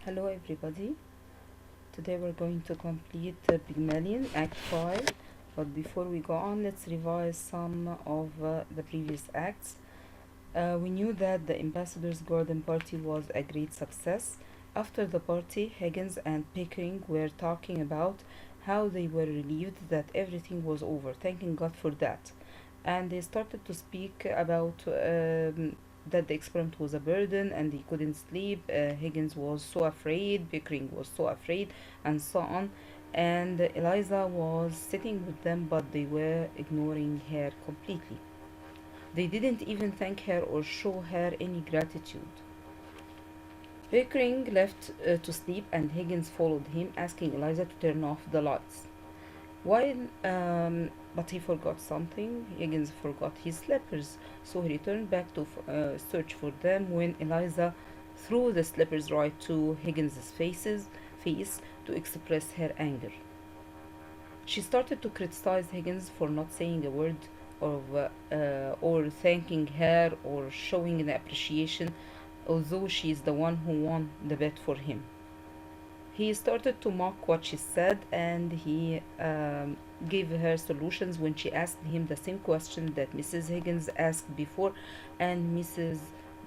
Hello everybody. Today we're going to complete Pygmalion Act 5. But before we go on, let's revise some of the previous acts. We knew that the ambassador's garden party was a great success. After the party, Higgins and Pickering were talking about how they were relieved that everything was over, thanking God for that. And they started to speak about that the experiment was a burden and he couldn't sleep. Higgins was so afraid, Pickering was so afraid, and so on. And Eliza was sitting with them, but they were ignoring her completely. They didn't even thank her or show her any gratitude. Pickering left to sleep, and Higgins followed him, asking Eliza to turn off the lights. While, but he forgot something. Higgins forgot his slippers, so he returned back to search for them when Eliza threw the slippers right to Higgins's face to express her anger. She started to criticize Higgins for not saying a word of or thanking her or showing an appreciation, although she is the one who won the bet for him. He started to mock what she said, and he gave her solutions when she asked him the same question that Mrs. Higgins asked before and Mrs.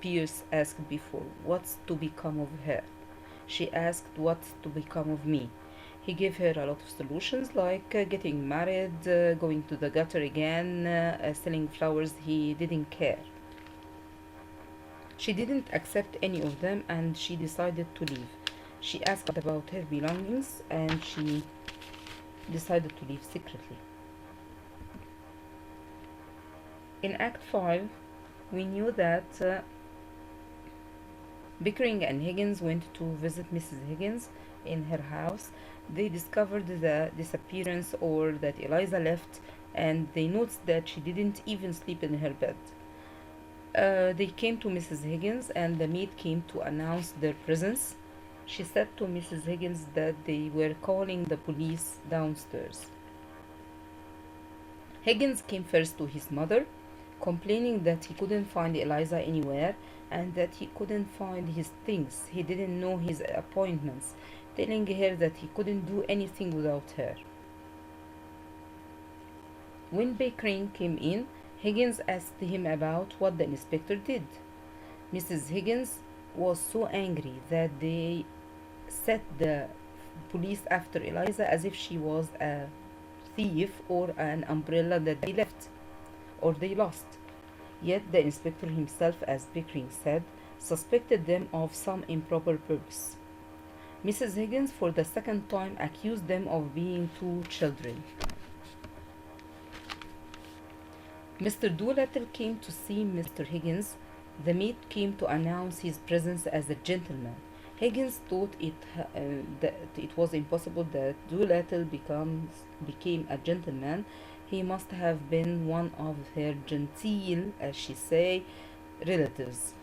Pierce asked before: what's to become of her? She asked, what's to become of me? He gave her a lot of solutions, like getting married, going to the gutter again, selling flowers. He didn't care. She didn't accept any of them, and she decided to leave. She asked about her belongings, and she decided to leave secretly. In Act 5, we knew that Pickering and Higgins went to visit Mrs. Higgins in her house. They discovered the disappearance, or that Eliza left, and they noticed that she didn't even sleep in her bed. They came to Mrs. Higgins, and the maid came to announce their presence. She said to Mrs. Higgins that they were calling the police downstairs. Higgins came first to his mother, complaining that he couldn't find Eliza anywhere and that he couldn't find his things. He didn't know his appointments, telling her that he couldn't do anything without her. When Pickering came in, Higgins asked him about what the inspector did. Mrs. Higgins was so angry that they set the police after Eliza as if she was a thief or an umbrella that they left or they lost. Yet the inspector himself, as Pickering said, suspected them of some improper purpose. Mrs. Higgins, for the second time, accused them of being two children. Mr. Doolittle came to see Mr. Higgins. The maid came to announce his presence as a gentleman. Higgins thought that it was impossible that Doolittle became a gentleman. He must have been one of her genteel, as she say, relatives.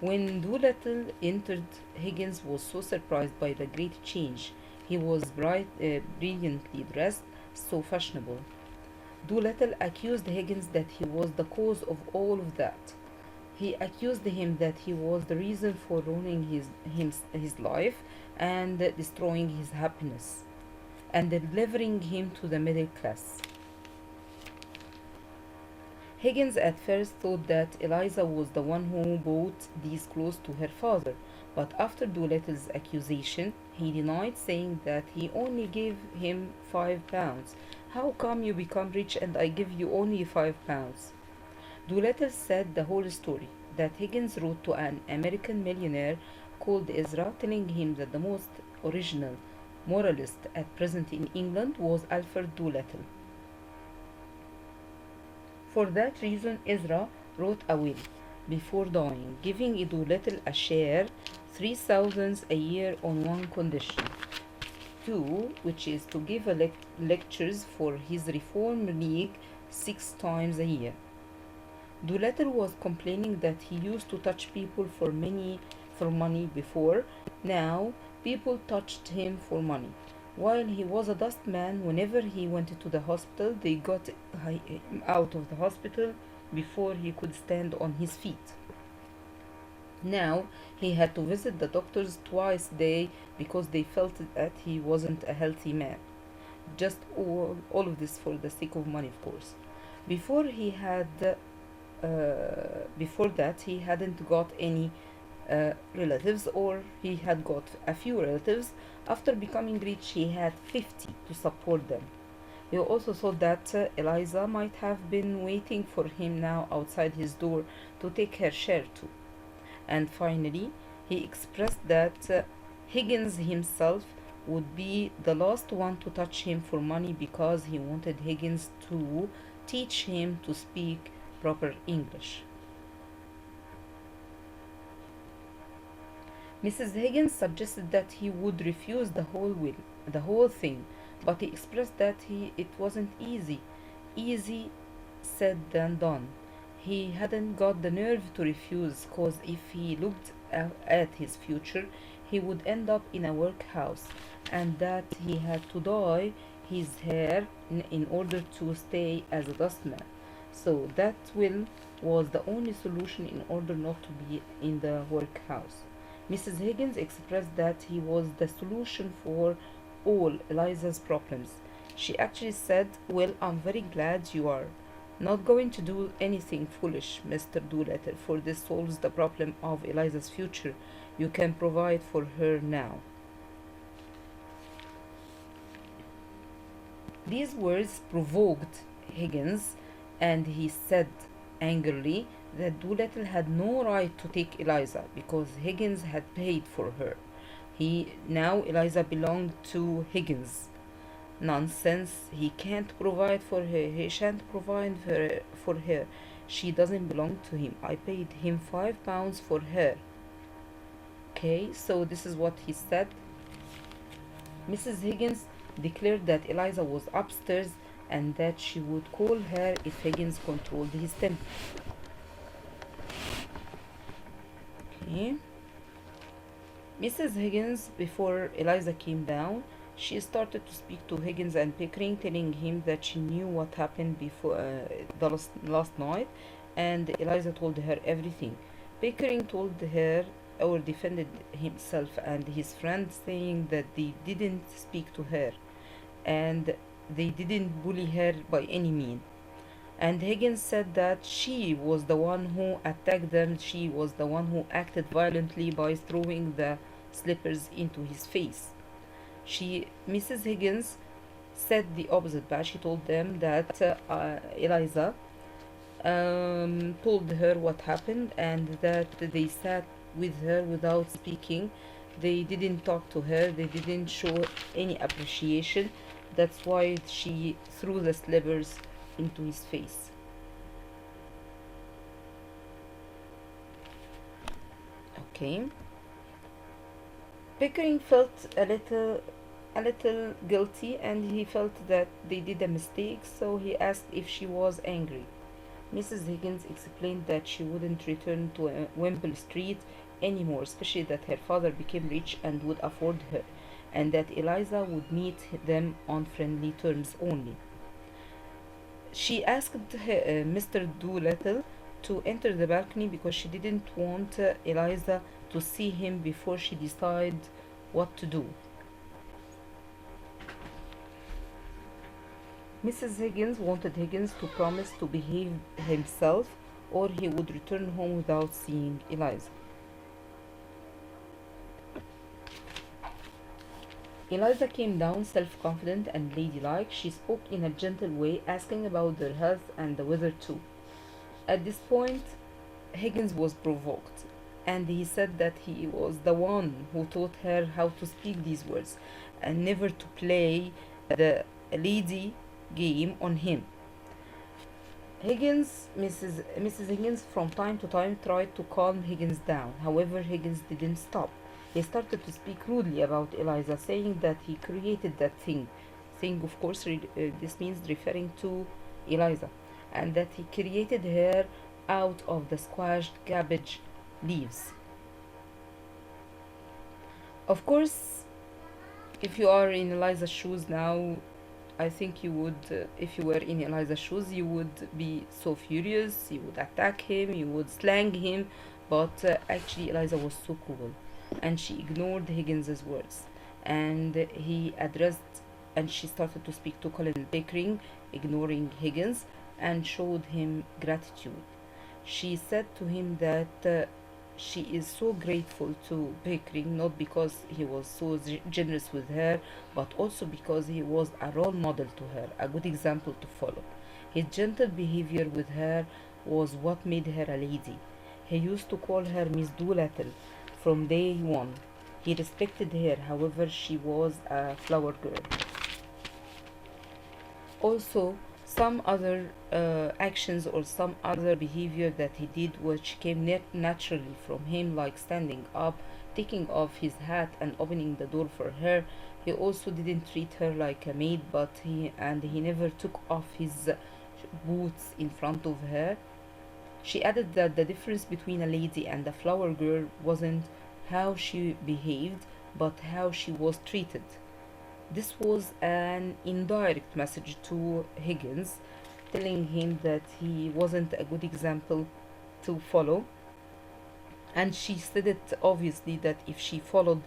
When Doolittle entered, Higgins was so surprised by the great change. He was brilliantly dressed, so fashionable. Doolittle accused Higgins that he was the cause of all of that. He accused him that he was the reason for ruining his life and destroying his happiness and delivering him to the middle class. Higgins at first thought that Eliza was the one who bought these clothes to her father, but after Doolittle's accusation, he denied, saying that he only gave him £5. How come you become rich and I give you only £5? Doolittle said the whole story, that Higgins wrote to an American millionaire called Ezra, telling him that the most original moralist at present in England was Alfred Doolittle. For that reason, Ezra wrote a will before dying, giving Doolittle a share, 3,000 a year, on one condition. Two, which is to give lectures for his Reform League 6 times a year. Doolittle was complaining that he used to touch people for money before. Now people touched him for money. While he was a dustman, whenever he went to the hospital, they got him out of the hospital before he could stand on his feet. Now he had to visit the doctors twice a day because they felt that he wasn't a healthy man. Just all of this for the sake of money, of course. Before he had, before that, he hadn't got any relatives, or he had got a few relatives. After becoming rich, he had 50 to support them. He also thought that Eliza might have been waiting for him now outside his door to take her share too. And finally, he expressed that Higgins himself would be the last one to touch him for money because he wanted Higgins to teach him to speak proper English. Mrs. Higgins suggested that he would refuse the whole thing, but he expressed that it wasn't easy. Easy said than done. He hadn't got the nerve to refuse, cause if he looked at his future, he would end up in a workhouse, and that he had to dye his hair in order to stay as a dustman. So that will was the only solution in order not to be in the workhouse. Mrs. Higgins expressed that he was the solution for all Eliza's problems. She actually said, "Well, I'm very glad you are not going to do anything foolish, Mr. Doolittle, for this solves the problem of Eliza's future. You can provide for her now." These words provoked Higgins, and he said angrily that Doolittle had no right to take Eliza because Higgins had paid for her. Now Eliza belonged to Higgins. Nonsense. He can't provide for her. He shan't provide for her. She doesn't belong to him. I paid him £5 for her. Okay, so this is what he said. Mrs. Higgins declared that Eliza was upstairs and that she would call her if Higgins controlled his temper. Okay. Mrs. Higgins, before Eliza came down, she started to speak to Higgins and Pickering, telling him that she knew what happened before the last night, and Eliza told her everything. Pickering told her or defended himself and his friend, saying that they didn't speak to her and they didn't bully her by any means. And Higgins said that she was the one who attacked them, she was the one who acted violently by throwing the slippers into his face. Mrs. Higgins said the opposite, but she told them that Eliza told her what happened and that they sat with her without speaking. They didn't talk to her, they didn't show any appreciation. That's why she threw the slippers into his face. Okay. Pickering felt a little guilty and he felt that they did a mistake, so he asked if she was angry. Mrs. Higgins explained that she wouldn't return to Wimble Street anymore, especially that her father became rich and would afford her, and that Eliza would meet them on friendly terms only. She asked Mr. Doolittle to enter the balcony because she didn't want Eliza to see him before she decided what to do. Mrs. Higgins wanted Higgins to promise to behave himself or he would return home without seeing Eliza. Eliza came down self-confident and ladylike. She spoke in a gentle way, asking about their health and the weather too. At this point, Higgins was provoked, and he said that he was the one who taught her how to speak these words and never to play the lady game on him. Mrs. Higgins from time to time tried to calm Higgins down. However, Higgins didn't stop. He started to speak rudely about Eliza, saying that he created that thing. Thing, of course, this means referring to Eliza, and that he created her out of the squashed cabbage leaves. Of course, if you are in Eliza's shoes now, I think you would, if you were in Eliza's shoes, you would be so furious, you would attack him, you would slang him, But actually, Eliza was so cool, and she ignored Higgins's words, and he addressed, and she started to speak to Colin Pickering, ignoring Higgins, and showed him gratitude. She said to him that she is so grateful to Pickering, not because he was so generous with her, but also because he was a role model to her, a good example to follow. His gentle behavior with her was what made her a lady. He used to call her Miss Doolittle from day one. He respected her, however, she was a flower girl. Also, some other actions or some other behavior that he did which came naturally from him, like standing up, taking off his hat and opening the door for her. He also didn't treat her like a maid, but he never took off his boots in front of her. She added that the difference between a lady and a flower girl wasn't how she behaved, but how she was treated. This was an indirect message to Higgins, telling him that he wasn't a good example to follow. And she said it obviously that if she followed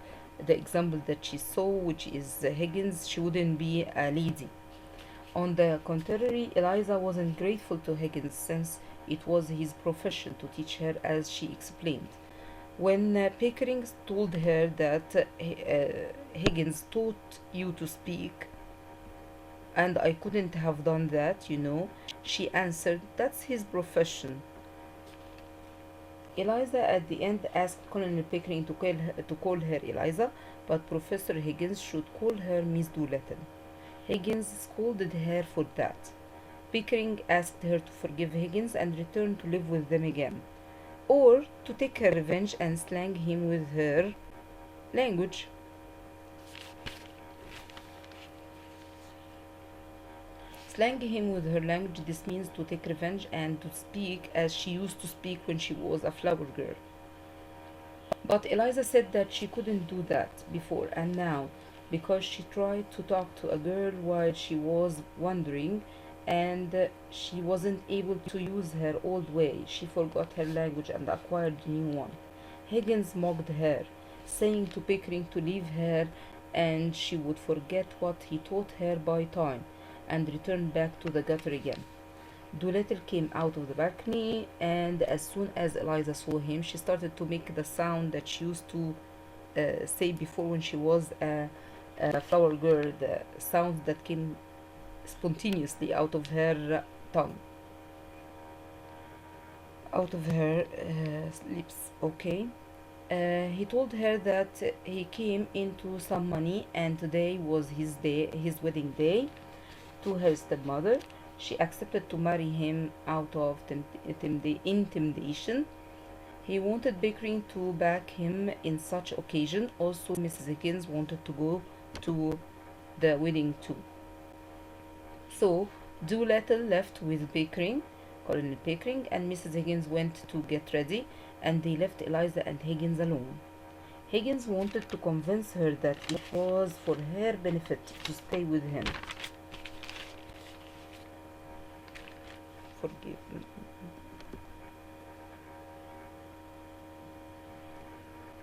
the example that she saw, which is Higgins, she wouldn't be a lady. On the contrary, Eliza wasn't grateful to Higgins since it was his profession to teach her, as she explained. When Pickering told her that Higgins taught you to speak and I couldn't have done that, she answered, "That's his profession." Eliza at the end asked Colonel Pickering to call her Eliza, but Professor Higgins should call her Miss Doolittle. Higgins scolded her for that. Pickering asked her to forgive Higgins and return to live with them again, or to take her revenge and slang him with her language. Slang him with her language, this means to take revenge and to speak as she used to speak when she was a flower girl. But Eliza said that she couldn't do that before and now because she tried to talk to a girl while she was wandering and she wasn't able to use her old way. She forgot her language and acquired a new one. Higgins mocked her, saying to Pickering to leave her and she would forget what he taught her by time and return back to the gutter again. Doolittle came out of the balcony, and as soon as Eliza saw him, she started to make the sound that she used to say before when she was a flower girl, the sounds that came spontaneously out of her tongue, out of her lips. Okay. He told her that he came into some money and today was his day, his wedding day. To her stepmother, she accepted to marry him out of intimidation. He wanted Pickering to back him in such occasion. Also, Mrs. Higgins wanted to go to the wedding too. So, Doolittle left with Pickering, Colonel Pickering, and Mrs. Higgins went to get ready, and they left Eliza and Higgins alone. Higgins wanted to convince her that it was for her benefit to stay with him. Forgive me.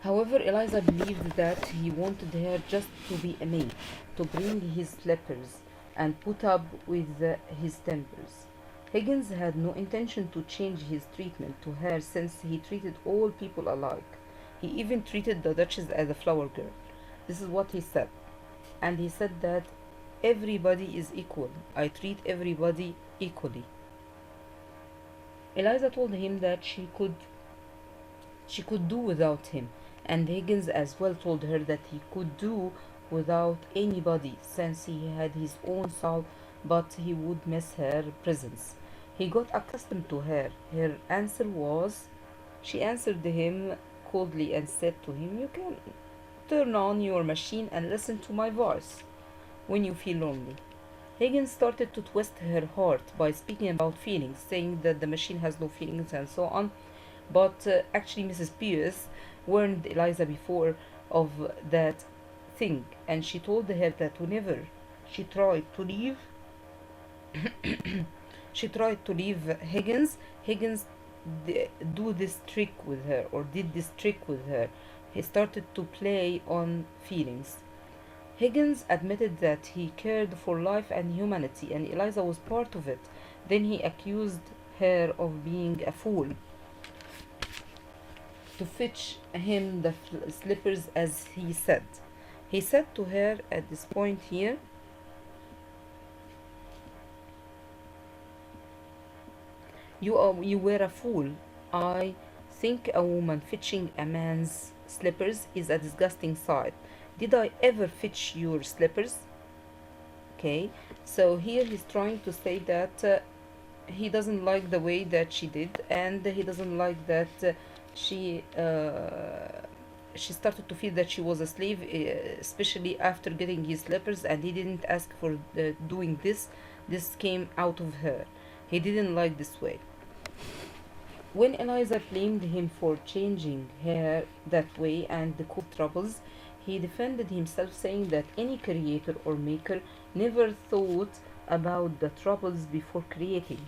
However, Eliza believed that he wanted her just to be a maid, to bring his slippers and put up with his tempers. Higgins had no intention to change his treatment to her since he treated all people alike. He even treated the Duchess as a flower girl. This is what he said. And he said that everybody is equal. I treat everybody equally. Eliza told him that she could do without him, and Higgins as well told her that he could do without anybody since he had his own soul, but he would miss her presence. He got accustomed to her. Her answer was, she answered him coldly and said to him, "You can turn on your machine and listen to my voice when you feel lonely." Higgins started to twist her heart by speaking about feelings, saying that the machine has no feelings and so on. But actually, Mrs. Pierce warned Eliza before of that thing, and she told her that whenever she tried to leave, Higgins do this trick with her, or did this trick with her. He started to play on feelings. Higgins admitted that he cared for life and humanity, and Eliza was part of it. Then he accused her of being a fool to fetch him the slippers, as he said. He said to her at this point here, you were a fool. I think a woman fetching a man's slippers is a disgusting sight. Did I ever fetch your slippers? Okay, so here he's trying to say that he doesn't like the way that she did, and he doesn't like that she she started to feel that she was a slave, especially after getting his slippers, and he didn't ask for doing this. This came out of her. He didn't like this way. When Eliza blamed him for changing her that way and the caused troubles, he defended himself, saying that any creator or maker never thought about the troubles before creating.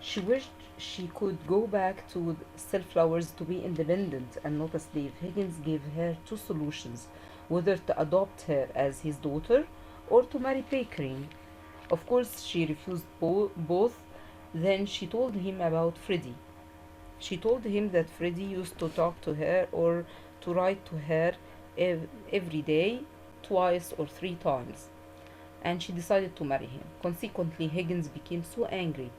She wished she could go back to sell flowers, to be independent and not a slave. Higgins gave her two solutions: whether to adopt her as his daughter or to marry Pickering. Of course, she refused both. Then she told him about Freddie. She told him that Freddie used to talk to her or to write to her every day, twice or three times, and she decided to marry him. Consequently, Higgins became so angry,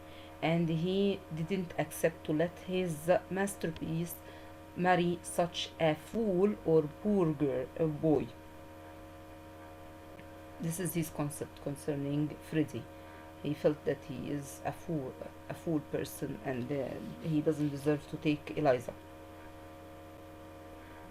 and he didn't accept to let his masterpiece marry such a fool or poor girl, a boy. This is his concept concerning Freddie. He felt that he is a fool person, and he doesn't deserve to take Eliza.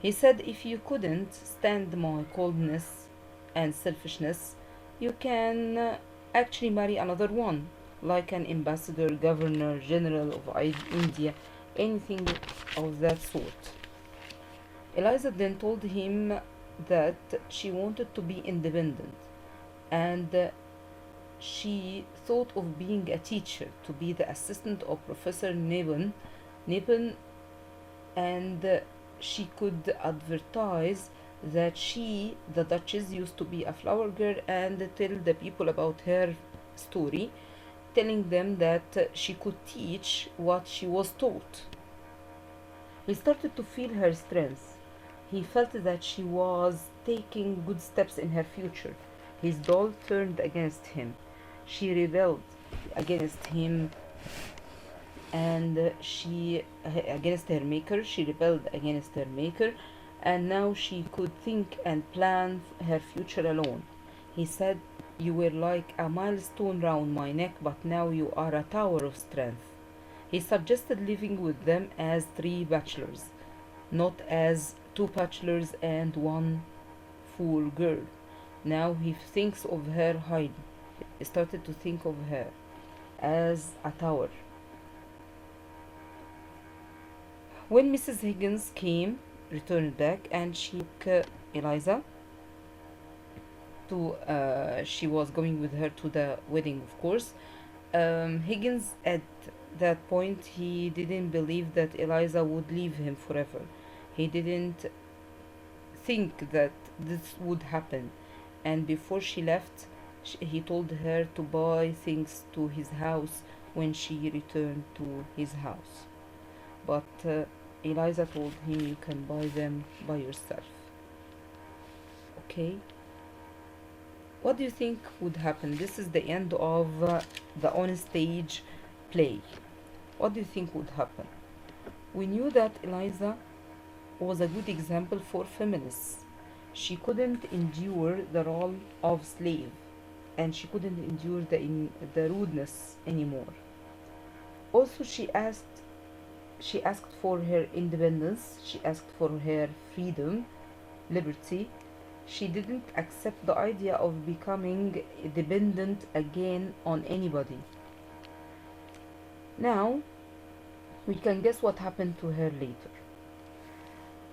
He said, if you couldn't stand my coldness and selfishness, you can actually marry another one, like an ambassador, governor, general of India, anything of that sort. Eliza then told him that she wanted to be independent, and she thought of being a teacher, to be the assistant of Professor Nippon, and she could advertise that she, the Duchess, used to be a flower girl, and tell the people about her story, telling them that she could teach what she was taught. He started to feel her strength. He felt that she was taking good steps in her future. His doll turned against him. She rebelled against him, and she against her maker. She rebelled against her maker, and now she could think and plan her future alone. He said, you were like a milestone round my neck, but now you are a tower of strength. He suggested living with them as three bachelors, not as two bachelors and one fool girl. Now he thinks of her highly. He started to think of her as a tower. When Mrs. Higgins returned back, and she took Eliza to, she was going with her to the wedding, of course. Higgins, at that point, he didn't believe that Eliza would leave him forever. He didn't think that this would happen. And before she left, he told her to buy things to his house when she returned to his house. But Eliza told him, you can buy them by yourself. Okay? What do you think would happen? This is the end of the on-stage play. What do you think would happen? We knew that Eliza was a good example for feminists. She couldn't endure the role of slave, and she couldn't endure the rudeness anymore. Also, she asked for her independence. She asked for her freedom, liberty. She didn't accept the idea of becoming dependent again on anybody. Now, we can guess what happened to her later.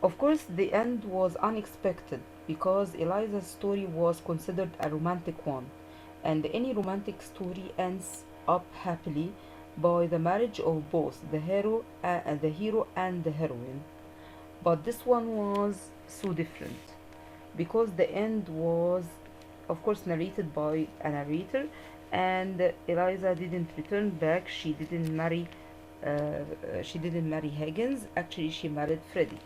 Of course, the end was unexpected, because Eliza's story was considered a romantic one, and any romantic story ends up happily, by the marriage of both the hero and the heroine. But this one was so different because the end was, of course, narrated by a narrator, and Eliza didn't return back. She didn't marry Higgins. Actually, she married Freddie.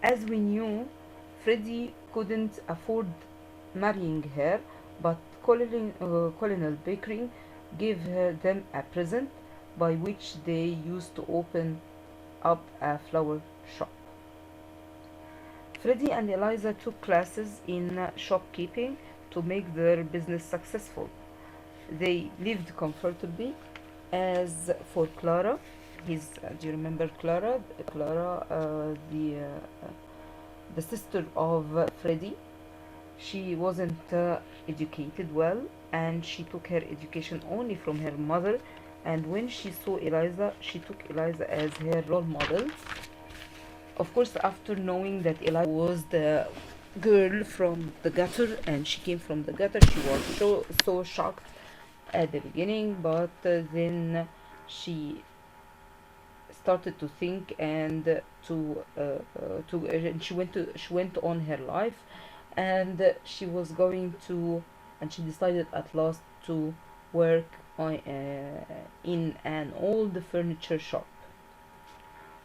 As we knew, Freddie couldn't afford marrying her, but Colonel Pickering gave them a present by which they used to open up a flower shop. Freddie and Eliza took classes in shopkeeping to make their business successful. They lived comfortably. As for Clara, do you remember Clara? Clara, the sister of Freddie. She wasn't educated well, and she took her education only from her mother. And when she saw Eliza, she took Eliza as her role model. Of course, after knowing that Eliza was the girl from the gutter and she came from the gutter, she was so shocked at the beginning, but she started to think and and she went on her life, and she was going to, and she decided at last to work in an old furniture shop.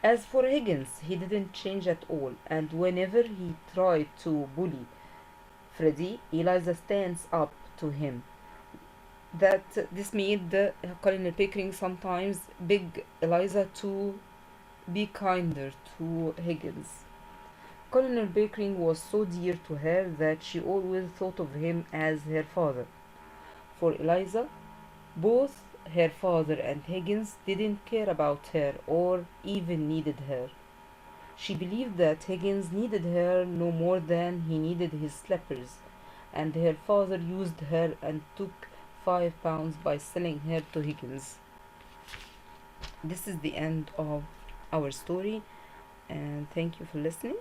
As for Higgins, he didn't change at all, and whenever he tried to bully Freddie, Eliza stands up to him. That this made Colonel Pickering sometimes beg Eliza to be kinder to Higgins. Colonel Pickering was so dear to her that she always thought of him as her father. For Eliza, both her father and Higgins didn't care about her or even needed her. She believed that Higgins needed her no more than he needed his slippers, and her father used her and took £5 by selling her to Higgins. This is the end of our story, and thank you for listening.